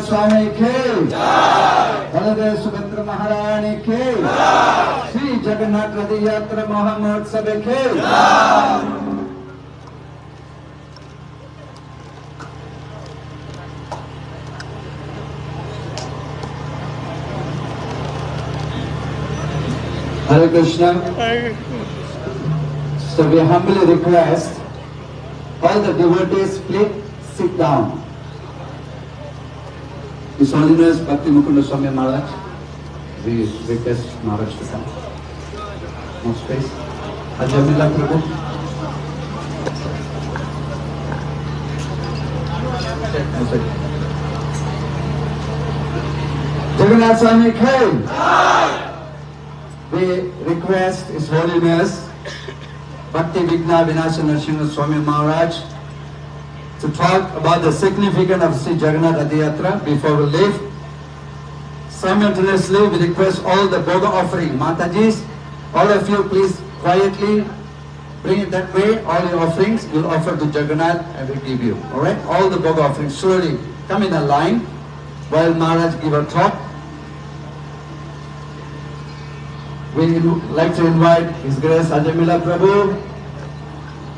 Jagannath Swami Ki Jai, Baladev Subhadra Maharani Ki Jai, Sri Jagannath Ratha Yatra Mahamotsav Ki Jai. Hare Krishna. So we humbly request all the devotees, please sit down. His Holiness Bhakti Mukunda Swami Maharaj, we request Maharaj to come. No space. SJMKL Prabhu. Jagannath Swami Ki. We request His Holiness Bhakti Vigna Vinasha Nrsimha Swami Maharaj to talk about the significance of Sri Jagannath Ratha Yatra before we leave. Simultaneously, we request all the Bhoga offering, Matajis, all of you please quietly bring it that way. All your offerings you'll offer to Jagannath and we'll give you. Alright? All the Bhoga offerings slowly come in a line while Maharaj give a talk. We like to invite His Grace SJMKL Prabhu,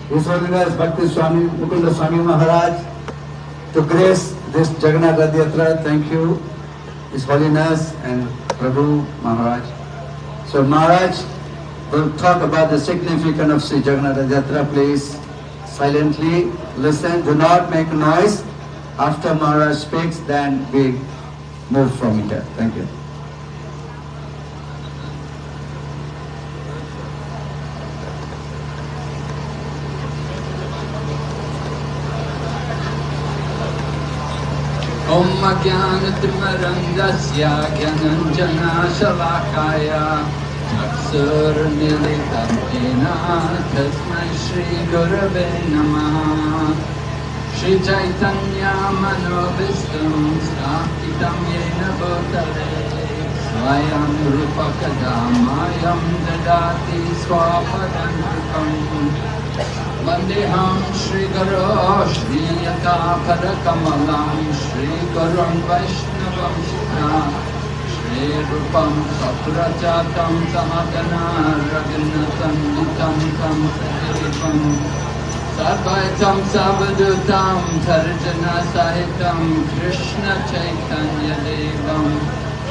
His Holiness Bhakti Swami Mukunda Swami Maharaj to grace this Jagannath Ratha Yatra. Thank you, His Holiness and Prabhu Maharaj. So Maharaj will talk about the significance of Sri Jagannath Ratha Yatra. Please silently listen, do not make noise. After Maharaj speaks, then we move from here. Thank you. Om Jnanatimirandasya Gyananjana Shalakaya Chaksurnilitam Jena Tasmai Shri Gurave Namaha Shri Chaitanya Manobhistam Sthapitam Yena Bhutale Swayam Rupakadamayam Dadati Swapadantrikam Vandeham Shri Guru Shri Yata Padakamalam Shri Gurun Vaishnavam Shikha Shri Rupam Satrajatam Samadana Raghunatam Nitam Tam Sahitam Sarvaitam Savadutam Tarjana Sahitam Krishna Chaitanya Devam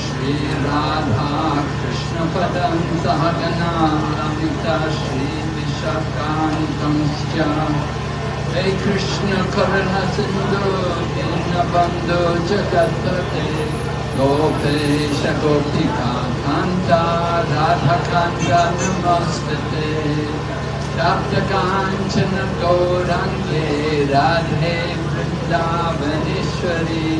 Shri Radha Krishna Padam Sahagana Lamita Shri Hey Krishna Karana Sindhu Dinabandhu Jagatpate Gopesha Gopika Kanta Radha Kanta Namastate Tapta Kanchana Gaurange Radhe Vrindavaneshwari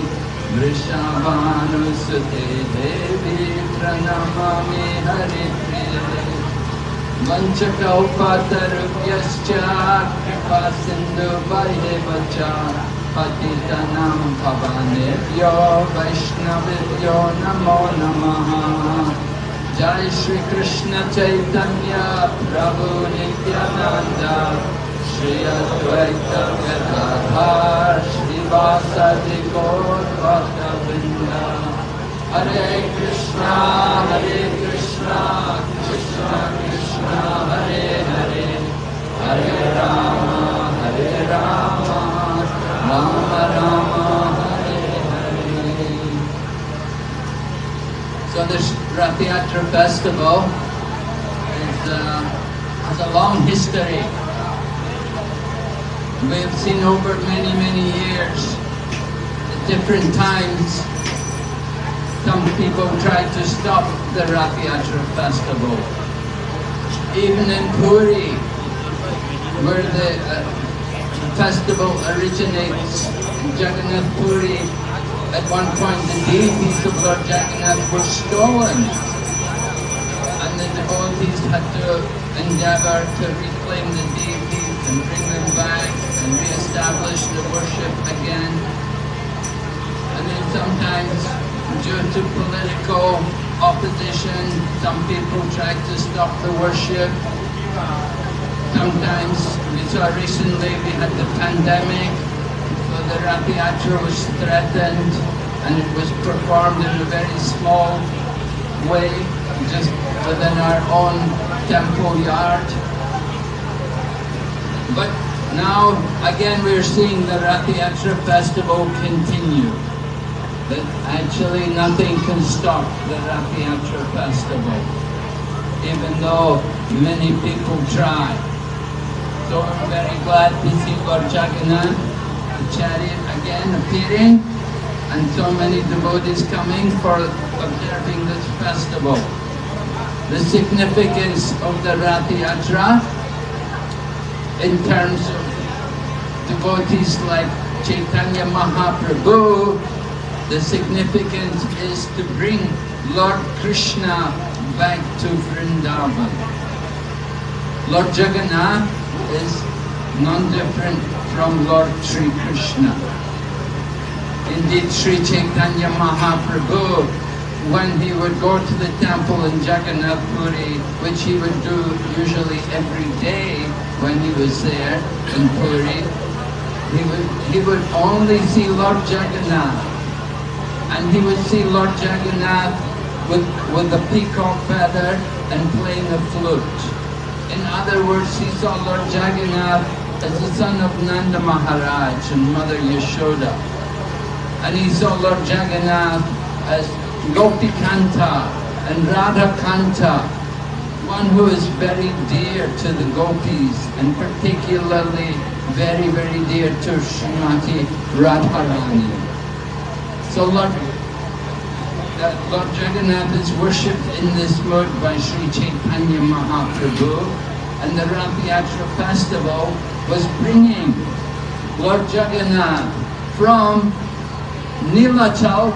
Vrishabhanusute Devi Pranamami Hari Priya Manchakaupatarubhyascha kripa sindhu vaidevaccha patitanam pavanebhyo vaishnavibhyo namo namaha Jai Shri Krishna Chaitanya Prabhu Nityananda Shri Advaita Gadadhar Shri Vasadi Gaur Bhakta Vrinda Hare Krishna Krishna Krishna Hare Hare Hare Rama Rama Rama Hare Hare. So this Ratha Yatra festival has a long history. We've seen over many years, at different times, some people tried to stop the Ratha Yatra festival. Even in Puri, where the festival originates, in Jagannath Puri, at one point the deities of Lord Jagannath were stolen. And the devotees had to endeavor to reclaim the deities and bring them back and re-establish the worship again. And then sometimes, due to political opposition, some people tried to stop the worship. Sometimes, we saw recently we had the pandemic, so the Ratha Yatra was threatened. and it was performed in a very small way, just within our own temple yard. But now, again, we're seeing the Ratha Yatra festival continue. That actually nothing can stop the Ratha Yatra festival, even though many people try. So we're very glad to see Lord Jagannath, the chariot again appearing, and so many devotees coming for observing this festival. The significance of the Ratha Yatra in terms of devotees like Chaitanya Mahaprabhu, the significance is to bring Lord Krishna back to Vrindavan. Lord Jagannath is none different from Lord Sri Krishna. Indeed, Sri Chaitanya Mahaprabhu, when he would go to the temple in Jagannath Puri, which he would do usually every day when he was there in Puri, he would only see Lord Jagannath. And he would see Lord Jagannath with a peacock feather and playing a flute. In other words, he saw Lord Jagannath as the son of Nanda Maharaj and Mother Yashoda. And he saw Lord Jagannath as Gopi Kanta and Radha Kanta, one who is very dear to the gopis and particularly very, very dear to Srimati Radharani. So Lord Jagannath is worshipped in this mode by Sri Chaitanya Mahaprabhu, and the Ratha Yatra festival was bringing Lord Jagannath from Nilachal,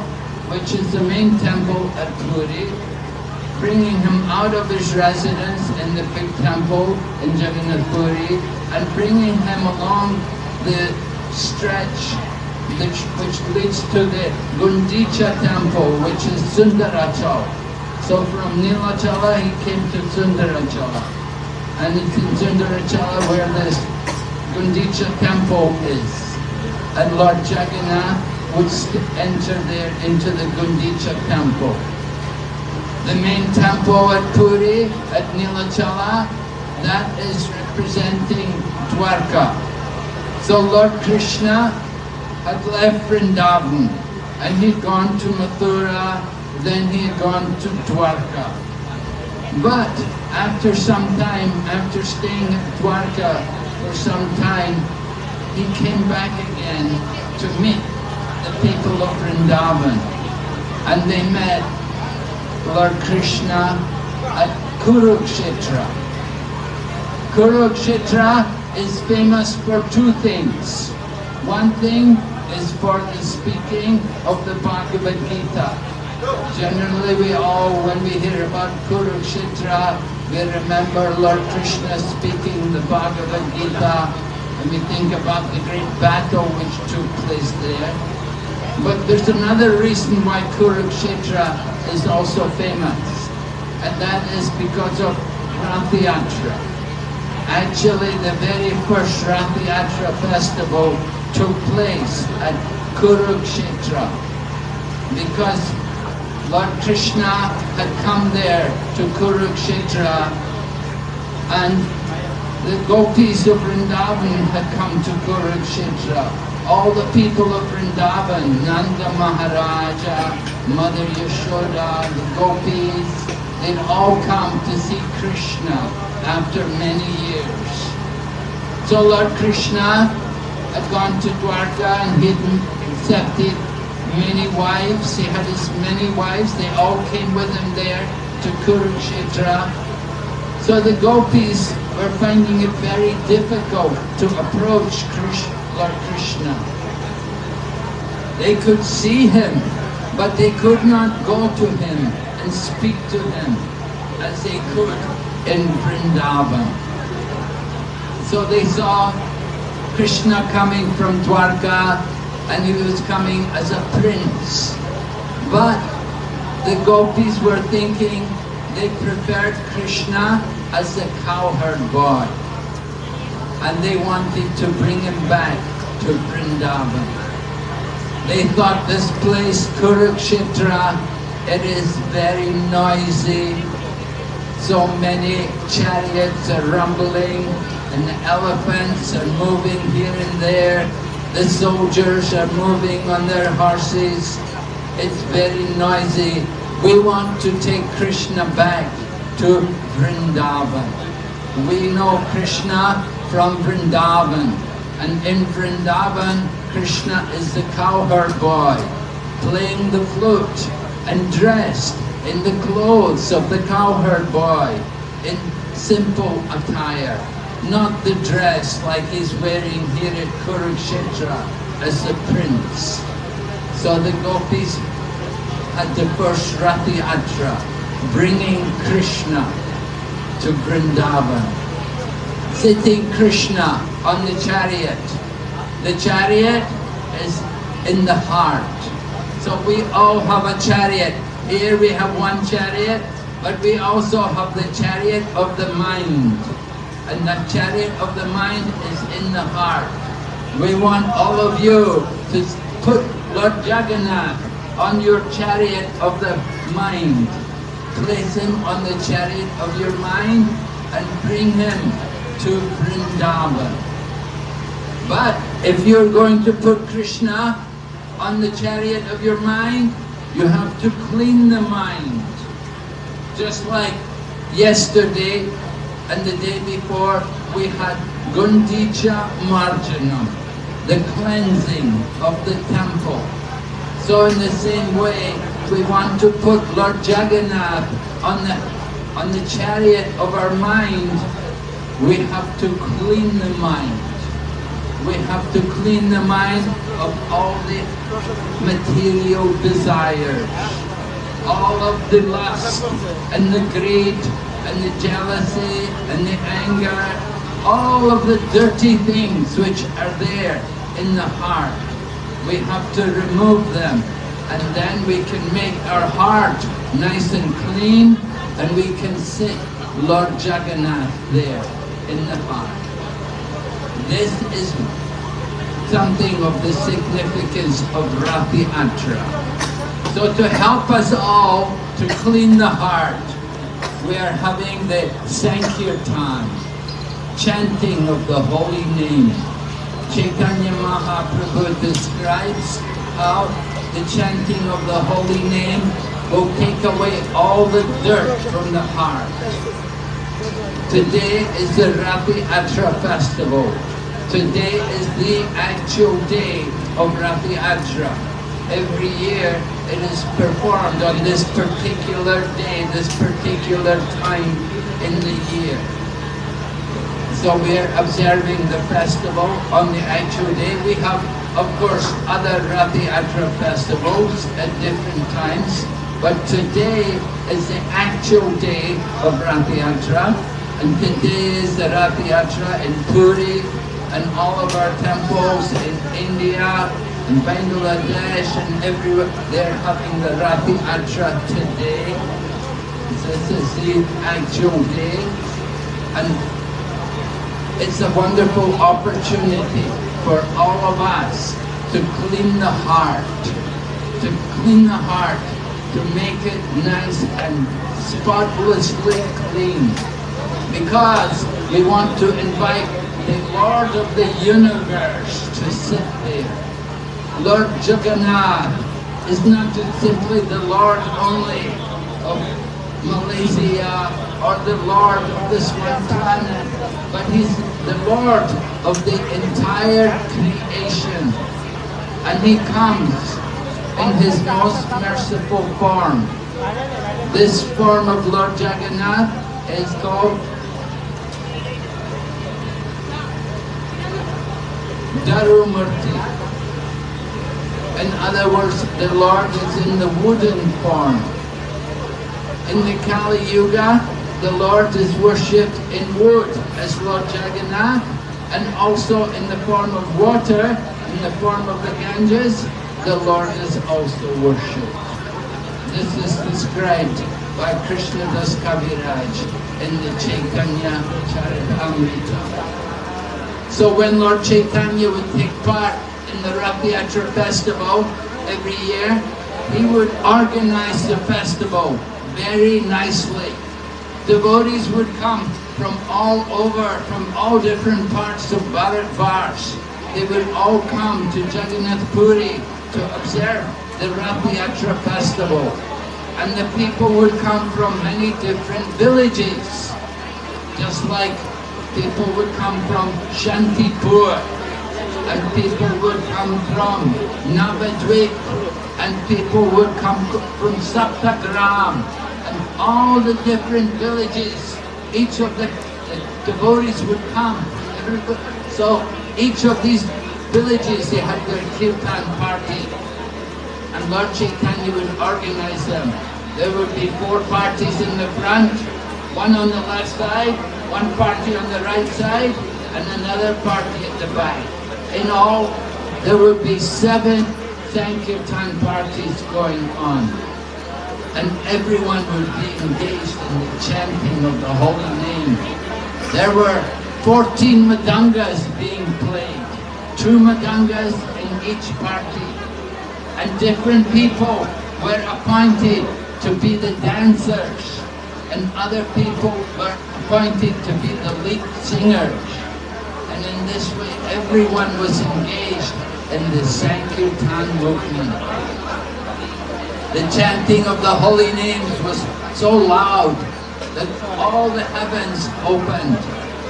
which is the main temple at Puri, bringing him out of his residence in the big temple in Jagannath Puri and bringing him along the stretch which leads to the Gundicha temple, which is Sundarachal. So from Nilachala he came to Sundarachala. And it's in Sundarachala where this Gundicha temple is. And Lord Jagannath would enter there into the Gundicha temple. The main temple at Puri, at Nilachala, that is representing Dwarka. So Lord Krishna had left Vrindavan and he'd gone to Mathura, then he had gone to Dwarka. But after some time, after staying at Dwarka for some time, he came back again to meet the people of Vrindavan. And they met Lord Krishna at Kurukshetra. Kurukshetra is famous for two things. One thing is for the speaking of the Bhagavad Gita. Generally when we hear about Kurukshetra, we remember Lord Krishna speaking the Bhagavad Gita, and we think about the great battle which took place there. But there's another reason why Kurukshetra is also famous, and that is because of Ratha Yatra. Actually, the very first Ratha Yatra festival took place at Kurukshetra because Lord Krishna had come there to Kurukshetra and the gopis of Vrindavan had come to Kurukshetra. All the people of Vrindavan, Nanda Maharaja, Mother Yashoda, the gopis, they'd all come to see Krishna after many years. So Lord Krishna had gone to Dwarka and he'd accepted many wives. He had as many wives. They all came with him there to Kurukshetra. So the gopis were finding it very difficult to approach Lord Krishna. They could see him, but they could not go to him and speak to him as they could in Vrindavan. So they saw Krishna coming from Dwarka, and he was coming as a prince. But the gopis were thinking they preferred Krishna as a cowherd boy. And they wanted to bring him back to Vrindavan. They thought this place, Kurukshetra, it is very noisy. So many chariots are rumbling and the elephants are moving here and there. The soldiers are moving on their horses. It's very noisy. We want to take Krishna back to Vrindavan. We know Krishna from Vrindavan. And in Vrindavan, Krishna is the cowherd boy, playing the flute and dressed in the clothes of the cowherd boy, in simple attire, not the dress like he's wearing here at Kurukshetra as a prince. So the gopis had the first Ratha Yatra, bringing Krishna to Vrindavan. Sitting Krishna on the chariot. The chariot is in the heart. So we all have a chariot. Here we have one chariot, but we also have the chariot of the mind. And the chariot of the mind is in the heart. We want all of you to put Lord Jagannath on your chariot of the mind. Place him on the chariot of your mind and bring him to Vrindavan. But if you're going to put Krishna on the chariot of your mind, you have to clean the mind. Just like yesterday and the day before, we had Gundicha Marjanam, the cleansing of the temple. So in the same way, we want to put Lord Jagannath on the chariot of our mind. We have to clean the mind. We have to clean the mind of all the material desires, all of the lust and the greed and the jealousy and the anger, all of the dirty things which are there in the heart. We have to remove them, and then we can make our heart nice and clean, and we can sit Lord Jagannath there in the heart. This is something of the significance of Ratha Yatra. So to help us all to clean the heart, we are having the Sankirtan, chanting of the holy name. Chaitanya Mahaprabhu describes how the chanting of the holy name will take away all the dirt from the heart. Today is the Ratha Yatra festival. Today is the actual day of Ratha Yatra. Every year it is performed on this particular day, this particular time in the year. So we are observing the festival on the actual day. We have, of course, other Ratha Yatra festivals at different times, but today is the actual day of Ratha Yatra, and today is the Ratha Yatra in Puri, and all of our temples in India, in Bangladesh, and everywhere, they're having the Ratha Yatra today. This is the actual day, and it's a wonderful opportunity for all of us to clean the heart, to make it nice and spotlessly clean. Because we want to invite the Lord of the universe to sit there. Lord Jagannath is not just simply the Lord only of Malaysia or the Lord of this one planet, but He's the Lord of the entire creation. And He comes in His most merciful form. This form of Lord Jagannath is called Darumurti. In other words, the Lord is in the wooden form. In the Kali Yuga, the Lord is worshipped in wood as Lord Jagannath, and also in the form of water, in the form of the Ganges, the Lord is also worshipped. This is described by Krishnadas Kaviraj in the Chaitanya Charitamrita. So when Lord Chaitanya would take part in in the Ratha Yatra festival every year, he would organize the festival very nicely. Devotees would come from all over, from all different parts of Bharatvarsh. They would all come to Jagannath Puri to observe the Ratha Yatra festival. And the people would come from many different villages. Just like people would come from Shantipur, and people would come from Navadvip, and people would come from Saptagram, and all the different villages. Each of the devotees would come. So each of these villages, they had their kirtan party, and Lord Chaitanya would organize them. There would be 4 parties in the front, one on the left side, one party on the right side, and another party at the back. In all, there would be 7 Sankirtan parties going on. And everyone would be engaged in the chanting of the holy name. There were 14 madangas being played, 2 madangas in each party. And different people were appointed to be the dancers, and other people were appointed to be the lead singers. And in this way, everyone was engaged in the Sankirtan movement. The chanting of the holy names was so loud that all the heavens opened,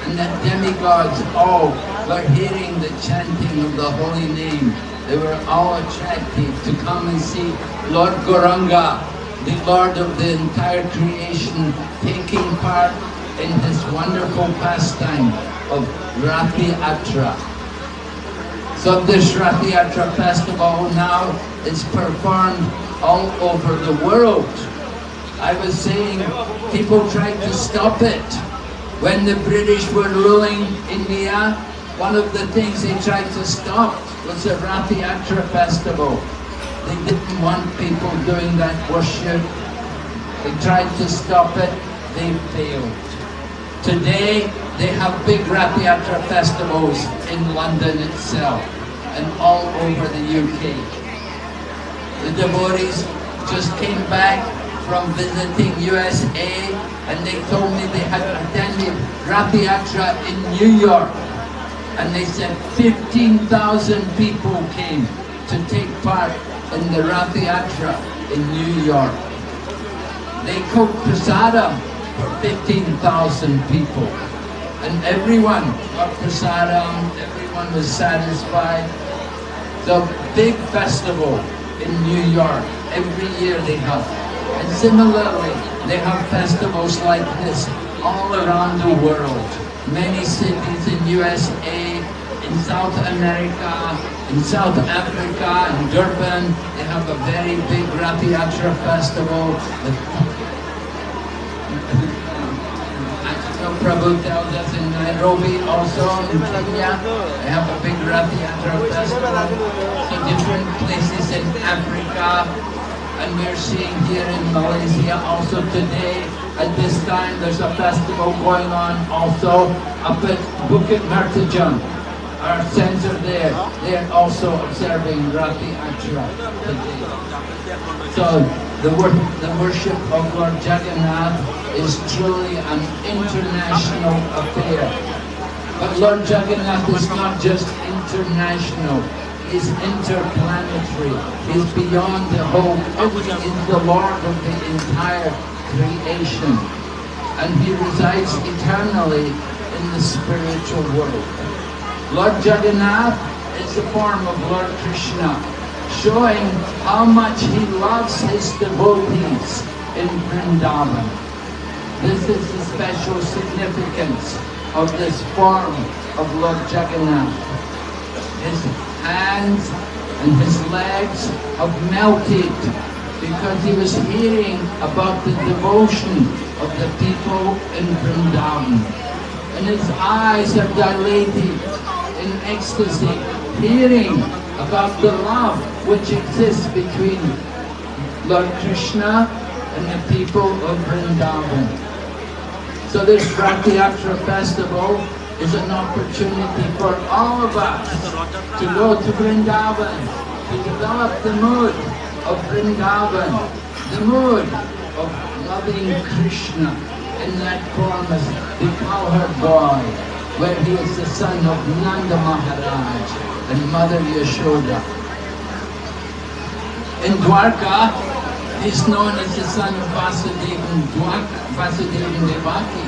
and the demigods all were hearing the chanting of the holy name. They were all attracted to come and see Lord Gauranga, the Lord of the entire creation, taking part in this wonderful pastime of Ratha Yatra. So this Ratha Yatra festival now is performed all over the world. I was saying people tried to stop it. When the British were ruling India, one of the things they tried to stop was the Ratha Yatra festival. They didn't want people doing that worship. They tried to stop it, they failed. Today, they have big Ratha Yatra festivals in London itself and all over the UK. The devotees just came back from visiting USA, and they told me they had attended Ratha Yatra in New York. And they said 15,000 people came to take part in the Ratha Yatra in New York. They cooked prasadam for 15,000 people. And everyone got prasadam, everyone was satisfied. The big festival in New York, every year they have. And similarly, they have festivals like this all around the world. Many cities in USA, in South America, in South Africa, in Durban, they have a very big Ratha Yatra festival. Prabhu tells us in Nairobi also, in Kenya, they have a big Ratha Yatra festival. So different places in Africa, and we're seeing here in Malaysia also today. At this time, there's a festival going on also up at Bukit Mertajam. Our sons are there. They are also observing Ratha Yatra today. So the worship of Lord Jagannath is truly an international affair. But Lord Jagannath is not just international. He's interplanetary. He's beyond the whole. He's the Lord of the entire creation. And He resides eternally in the spiritual world. Lord Jagannath is the form of Lord Krishna, showing how much He loves His devotees in Vrindavan. This is the special significance of this form of Lord Jagannath. His hands and His legs have melted because He was hearing about the devotion of the people in Vrindavan. And His eyes are dilated in ecstasy, hearing about the love which exists between Lord Krishna and the people of Vrindavan. So this Ratha Yatra festival is an opportunity for all of us to go to Vrindavan, to develop the mood of Vrindavan, the mood of loving Krishna in that form as the cowherd boy, where he is the son of Nanda Maharaj and Mother Yashoda. In Dwarka, he is known as the son of Vasudeva and Devaki.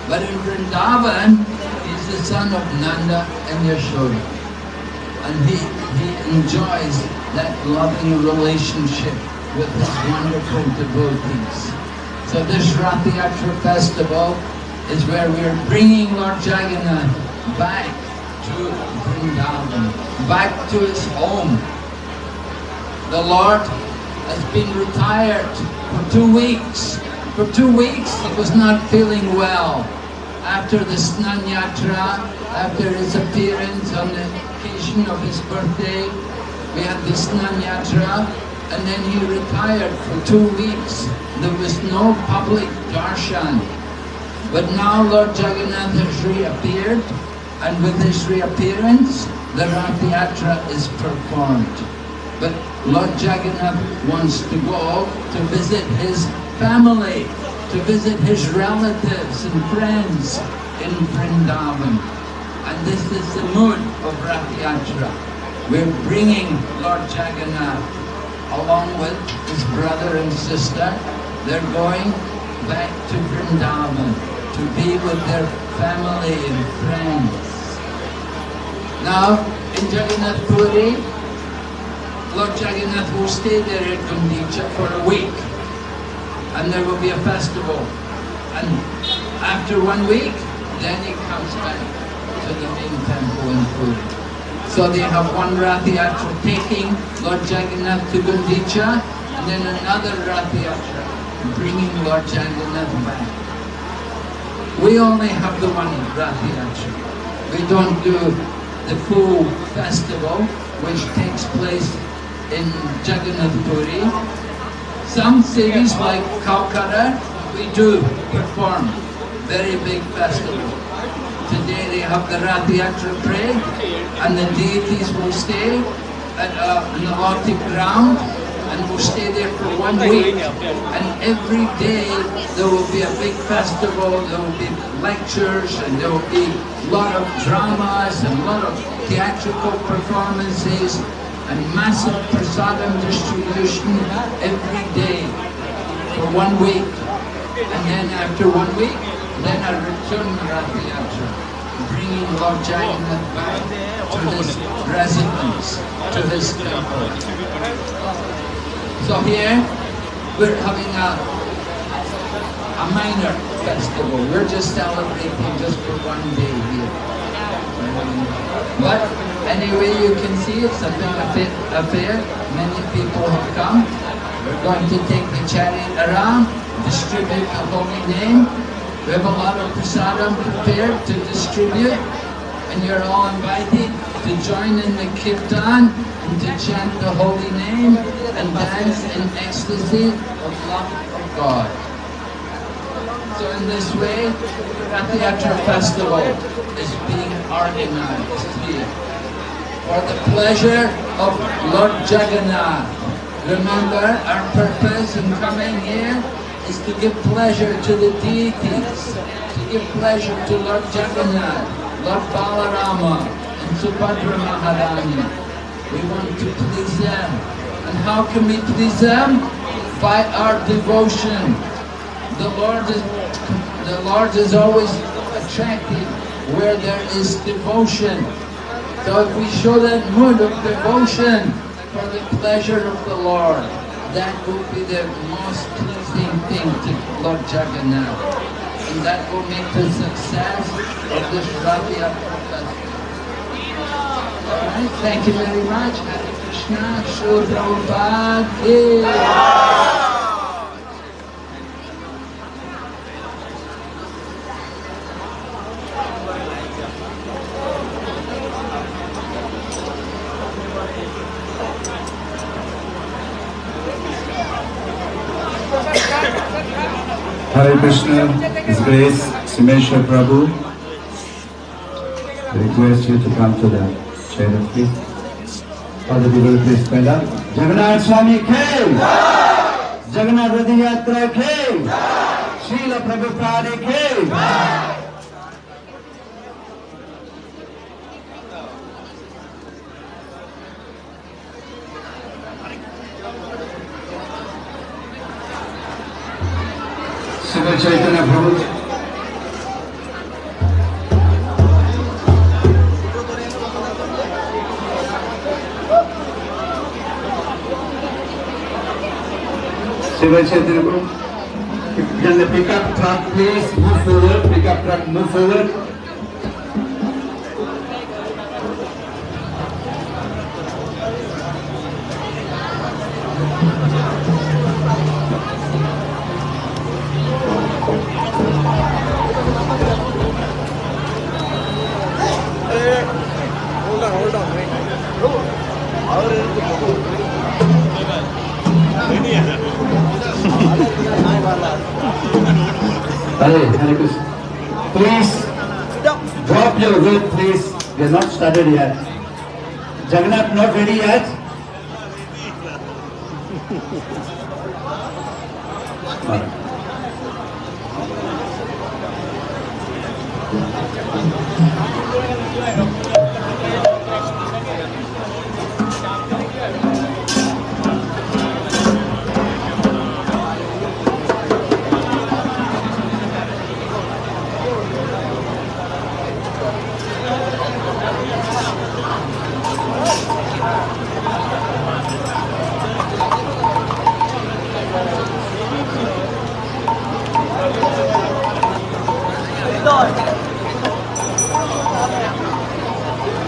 But in Vrindavan, he is the son of Nanda and Yashoda. And he enjoys that loving relationship with his wonderful devotees. So this Ratha Yatra festival is where we are bringing Lord Jagannath back to Vrindavan, back to his home. The Lord has been retired for 2 weeks. For 2 weeks he was not feeling well. After the Snan Yatra, after his appearance on the occasion of his birthday, we had the Snan Yatra, and then he retired for 2 weeks. There was no public darshan. But now Lord Jagannath has reappeared, and with his reappearance, the Ratha Yatra is performed. But Lord Jagannath wants to go to visit his family, to visit his relatives and friends in Vrindavan. And this is the mood of Ratha Yatra. We're bringing Lord Jagannath along with his brother and sister. They're going back to Vrindavan to be with their family and friends. Now, in Jagannath Puri, Lord Jagannath will stay there at Gundicha for a week, and there will be a festival. And after 1 week, then he comes back to the main temple in Puri. So they have one Ratha Yatra taking Lord Jagannath to Gundicha, and then another Ratha Yatra bringing Lord Jagannath back. We only have the one Ratha Yatra. We don't do the full festival, which takes place in Jagannath Puri. Some cities like Calcutta, we do perform very big festival. Today they have the Ratha Yatra parade, and the deities will stay at an allotted ground, and will stay there for 1 week. And every day there will be a big festival, there will be lectures, and there will be a lot of dramas and a lot of theatrical performances, and massive prasadam distribution every day for 1 week. And then after 1 week, then a return Ratha Yatra, bringing Lord Jagannath back to his residence, to his temple. So here, we're having a minor festival. We're just celebrating just for 1 day here. But anyway, you can see it's a big affair. Many people have come. We're going to take the chariot around, distribute the holy name. We have a lot of prasadam prepared to distribute, and you're all invited to join in the kirtan and to chant the holy name and dance in ecstasy of love of God. So in this way, the Ratha Yatra festival is being organized here for the pleasure of Lord Jagannath. Remember, our purpose in coming here is to give pleasure to the deities, to give pleasure to Lord Jagannath, Lord Balarama, and Subhadra Maharani. We want to please them. And how can we please them? By our devotion. The Lord is always attracted where there is devotion. So if we show that mood of devotion for the pleasure of the Lord, that will be the most pleasing thing to Lord Jagannath. And that will make the success of this Ratha Yatra festival. Alright, thank you very much. Hare Krishna, Srila Prabhupada ki. Hare Krishna, His Grace, Simeshwar Prabhu. request you to come to the chair, please. All the people, please stand up. Jagannath Swami K. Jagannath Ratha Yatra K. Srila Prabhupada K. Sri Chaitanya Prabhu. Sri Chaitanya Prabhu. Can the pickup truck please move forward? Pickup truck move forward. Hold on. Hare Krishna. Please drop your weight, please. We are not started yet. Jagannath not ready yet.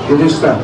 Yudhishthira.